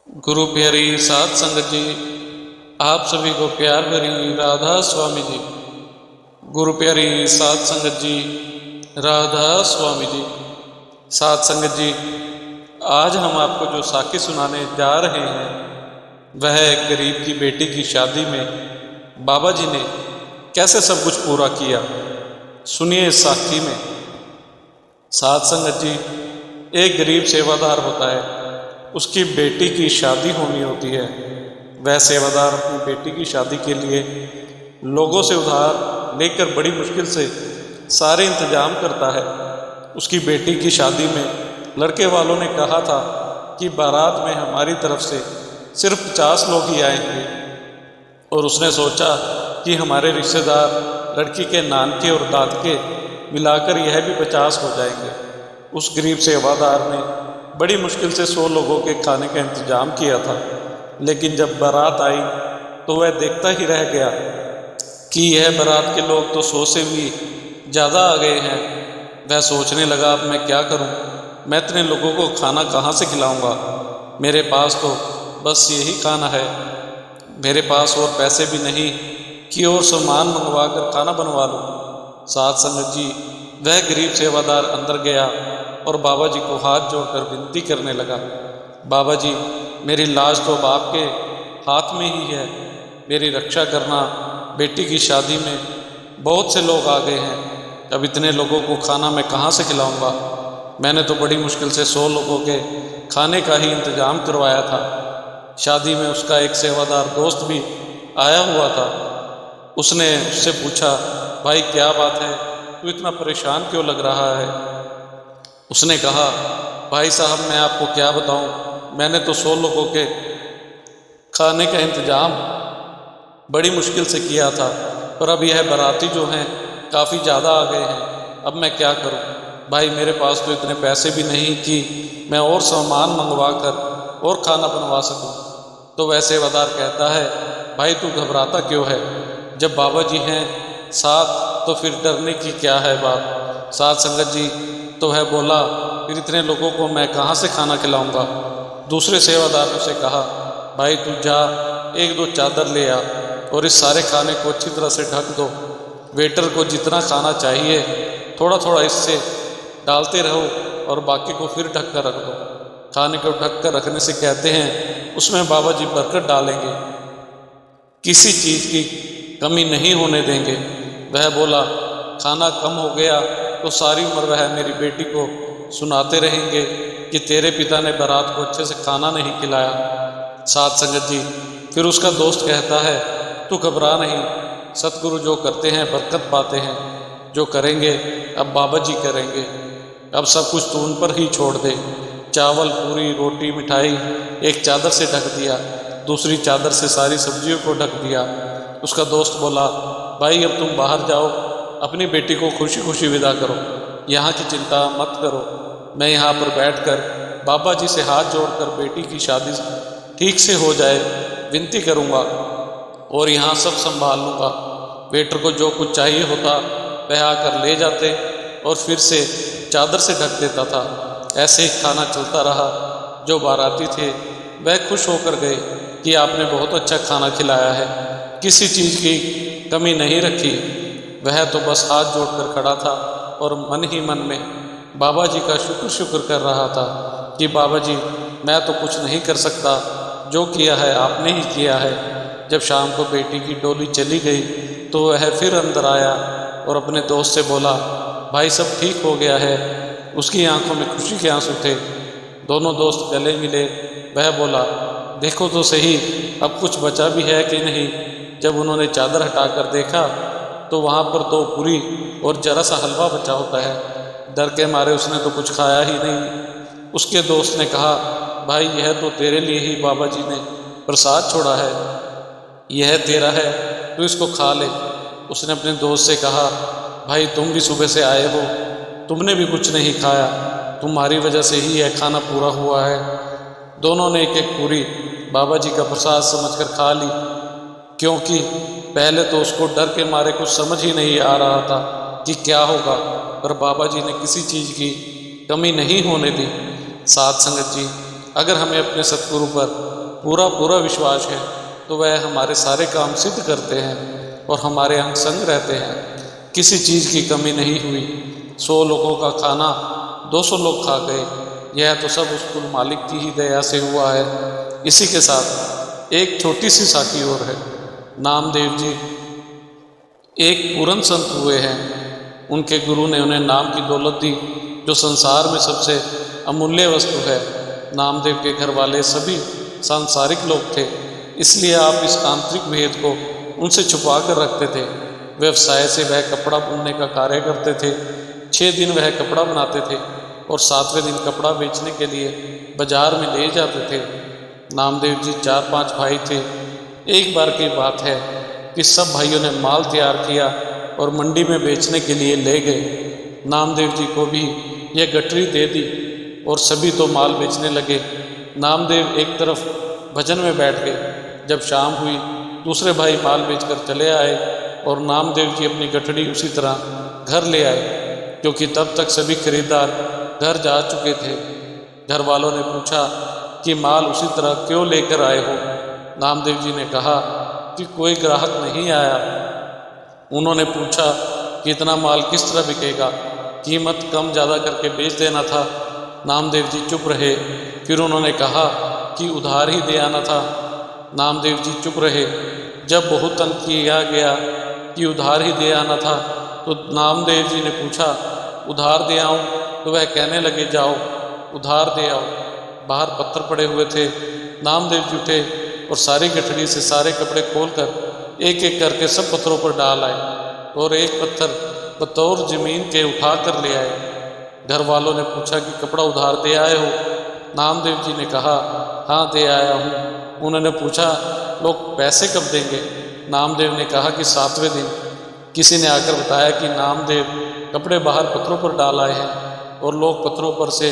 गुरु प्यारी साध संगत जी, आप सभी को प्यार भरी राधा स्वामी जी। गुरु प्यारी साध संगत जी, राधा स्वामी जी। साध संगत जी, आज हम आपको जो साखी सुनाने जा रहे हैं वह एक गरीब की बेटी की शादी में बाबा जी ने कैसे सब कुछ पूरा किया। सुनिए इस साखी में। साध संगत जी, एक गरीब सेवादार होता है, उसकी बेटी की शादी होनी होती है। वह सेवादार अपनी बेटी की शादी के लिए लोगों से उधार लेकर बड़ी मुश्किल से सारे इंतजाम करता है। उसकी बेटी की शादी में लड़के वालों ने कहा था कि बारात में हमारी तरफ से सिर्फ 50 लोग ही आएंगे, और उसने सोचा कि हमारे रिश्तेदार लड़की के नानके और दादके मिलाकर यह भी 50 हो जाएंगे। उस गरीब सेवादार ने बड़ी मुश्किल से 100 लोगों के खाने का इंतजाम किया था, लेकिन जब बारात आई तो वह देखता ही रह गया कि यह बारात के लोग तो 100 से भी ज़्यादा आ गए हैं। वह सोचने लगा, अब मैं क्या करूं? मैं इतने लोगों को खाना कहाँ से खिलाऊंगा? मेरे पास तो बस यही खाना है। मेरे पास और पैसे भी नहीं कि और सामान मंगवा कर खाना बनवा लूँ। साध संगत जी, वह गरीब सेवादार अंदर गया और बाबा जी को हाथ जोड़कर विनती करने लगा, बाबा जी, मेरी लाज तो अब आपके हाथ में ही है। मेरी रक्षा करना। बेटी की शादी में बहुत से लोग आ गए हैं, अब इतने लोगों को खाना मैं कहाँ से खिलाऊंगा? मैंने तो बड़ी मुश्किल से 100 लोगों के खाने का ही इंतजाम करवाया था। शादी में उसका एक सेवादार दोस्त भी आया हुआ था। उसने उससे पूछा, भाई क्या बात है, तू इतना परेशान क्यों लग रहा है? उसने कहा, भाई साहब, मैं आपको क्या बताऊं, मैंने तो 100 लोगों के खाने का इंतजाम बड़ी मुश्किल से किया था, पर अब यह बाराती जो हैं काफ़ी ज़्यादा आ गए हैं। अब मैं क्या करूं? भाई मेरे पास तो इतने पैसे भी नहीं कि मैं और सामान मंगवा कर और खाना बनवा सकूं। तो वह सेवादार कहता है, भाई तू घबराता क्यों है? जब बाबा जी हैं साथ तो फिर डरने की क्या है बात। साध संगत जी, तो वह बोला, फिर इतने लोगों को मैं कहाँ से खाना खिलाऊंगा? दूसरे सेवादार ने उसे कहा, भाई तू जा, 1-2 चादर ले आ और इस सारे खाने को अच्छी तरह से ढक दो। वेटर को जितना खाना चाहिए थोड़ा थोड़ा इससे डालते रहो और बाकी को फिर ढक कर रख दो। खाने को ढक कर रखने से कहते हैं उसमें बाबा जी बरकत डालेंगे, किसी चीज़ की कमी नहीं होने देंगे। वह बोला, खाना कम हो गया तो सारी उम्र वह मेरी बेटी को सुनाते रहेंगे कि तेरे पिता ने बारात को अच्छे से खाना नहीं खिलाया। साध संगत जी, फिर उसका दोस्त कहता है, तू घबरा नहीं, सतगुरु जो करते हैं बरकत पाते हैं। जो करेंगे अब बाबा जी करेंगे। अब सब कुछ तू उन पर ही छोड़ दे। चावल, पूरी, रोटी, मिठाई एक चादर से ढक दिया, दूसरी चादर से सारी सब्जियों को ढक दिया। उसका दोस्त बोला, भाई अब तुम बाहर जाओ, अपनी बेटी को खुशी खुशी विदा करो, यहाँ की चिंता मत करो। मैं यहाँ पर बैठकर बाबा जी से हाथ जोड़कर बेटी की शादी ठीक से हो जाए विनती करूँगा और यहाँ सब संभाल लूँगा। वेटर को जो कुछ चाहिए होता वह आकर ले जाते और फिर से चादर से ढक देता था। ऐसे ही खाना चलता रहा। जो बाराती थे वह खुश होकर गए कि आपने बहुत अच्छा खाना खिलाया है, किसी चीज़ की कमी नहीं रखी। वह तो बस हाथ जोड़कर खड़ा था और मन ही मन में बाबा जी का शुक्र कर रहा था कि बाबा जी, मैं तो कुछ नहीं कर सकता, जो किया है आपने ही किया है। जब शाम को बेटी की डोली चली गई तो वह फिर अंदर आया और अपने दोस्त से बोला, भाई सब ठीक हो गया है। उसकी आंखों में खुशी के आंसू थे। दोनों दोस्त गले मिले। वह बोला, देखो तो सही, अब कुछ बचा भी है कि नहीं। जब उन्होंने चादर हटाकर देखा तो वहाँ पर 2 पूरी और जरा सा हलवा बचा होता है। डर के मारे उसने तो कुछ खाया ही नहीं। उसके दोस्त ने कहा, भाई यह तो तेरे लिए ही बाबा जी ने प्रसाद छोड़ा है, यह तेरा है, तू इसको खा ले। उसने अपने दोस्त से कहा, भाई तुम भी सुबह से आए हो, तुमने भी कुछ नहीं खाया, तुम्हारी वजह से ही यह खाना पूरा हुआ है। दोनों ने एक एक पूरी बाबा जी का प्रसाद समझकर खा ली, क्योंकि पहले तो उसको डर के मारे कुछ समझ ही नहीं आ रहा था कि क्या होगा, पर बाबा जी ने किसी चीज़ की कमी नहीं होने दी। साध संगत जी, अगर हमें अपने सतगुरु पर पूरा पूरा विश्वास है तो वह हमारे सारे काम सिद्ध करते हैं और हमारे अंग संग रहते हैं। किसी चीज़ की कमी नहीं हुई। 100 लोगों का खाना 200 लोग खा गए। यह तो सब उस कुल मालिक की ही दया से हुआ है। इसी के साथ एक छोटी सी साखी और है। नामदेव जी एक पूर्ण संत हुए हैं। उनके गुरु ने उन्हें नाम की दौलत दी, जो संसार में सबसे अमूल्य वस्तु है। नामदेव के घर वाले सभी सांसारिक लोग थे, इसलिए आप इस आंतरिक भेद को उनसे छुपा कर रखते थे। व्यवसाय से वह कपड़ा बुनने का कार्य करते थे। 6 दिन वह कपड़ा बनाते थे और 7वें दिन कपड़ा बेचने के लिए बाजार में ले जाते थे। नामदेव जी 4-5 भाई थे। एक बार की बात है कि सब भाइयों ने माल तैयार किया और मंडी में बेचने के लिए ले गए। नामदेव जी को भी यह गठरी दे दी और सभी तो माल बेचने लगे। नामदेव एक तरफ भजन में बैठ गए। जब शाम हुई, दूसरे भाई माल बेचकर चले आए और नामदेव जी अपनी गठड़ी उसी तरह घर ले आए, क्योंकि तब तक सभी खरीदार घर जा चुके थे। घर वालों ने पूछा कि माल उसी तरह क्यों लेकर आए हो? नामदेव जी ने कहा कि कोई ग्राहक नहीं आया। उन्होंने पूछा कि इतना माल किस तरह बिकेगा? कीमत कम ज़्यादा करके बेच देना था। नामदेव जी चुप रहे। फिर उन्होंने कहा कि उधार ही दे आना था। नामदेव जी चुप रहे। जब बहुत तंग किया गया कि उधार ही दे आना था, तो नामदेव जी ने पूछा उधार दे आऊँ? तो वह कहने लगे जाओ उधार दे आओ। बाहर पत्थर पड़े हुए थे। नामदेव जी उठे और सारी गठड़ी से सारे कपड़े खोलकर एक एक करके सब पत्थरों पर डाल आए और एक पत्थर बतौर जमीन के उठा कर ले आए। घर वालों ने पूछा कि कपड़ा उधार दे आए हो? नामदेव जी ने कहा हाँ दे आया हूँ। उन्होंने पूछा लोग पैसे कब देंगे? नामदेव ने कहा कि 7वें दिन। किसी ने आकर बताया कि नामदेव कपड़े बाहर पत्थरों पर डाल आए हैं और लोग पत्थरों पर से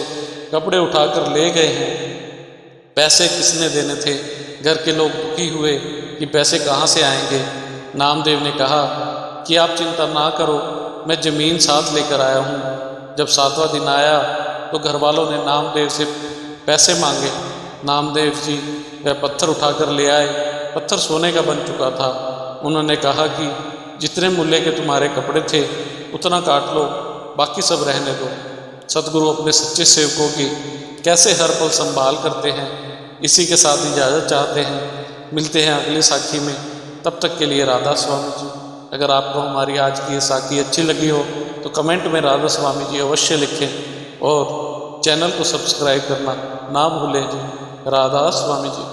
कपड़े उठाकर ले गए हैं। पैसे किसने देने थे? घर के लोग दुखी हुए कि पैसे कहाँ से आएंगे। नामदेव ने कहा कि आप चिंता ना करो, मैं ज़मीन साथ लेकर आया हूँ। जब 7वां दिन आया तो घर वालों ने नामदेव से पैसे मांगे। नामदेव जी वह पत्थर उठाकर ले आए। पत्थर सोने का बन चुका था। उन्होंने कहा कि जितने मूल्य के तुम्हारे कपड़े थे उतना काट लो, बाकी सब रहने दो। सतगुरु अपने सच्चे सेवकों की कैसे हर पल संभाल करते हैं, इसी के साथ इजाज़त चाहते हैं। मिलते हैं अगली साखी में। तब तक के लिए राधा स्वामी जी। अगर आपको हमारी आज की ये साखी अच्छी लगी हो तो कमेंट में राधा स्वामी जी अवश्य लिखें और चैनल को सब्सक्राइब करना ना भूलें जी। राधा स्वामी जी।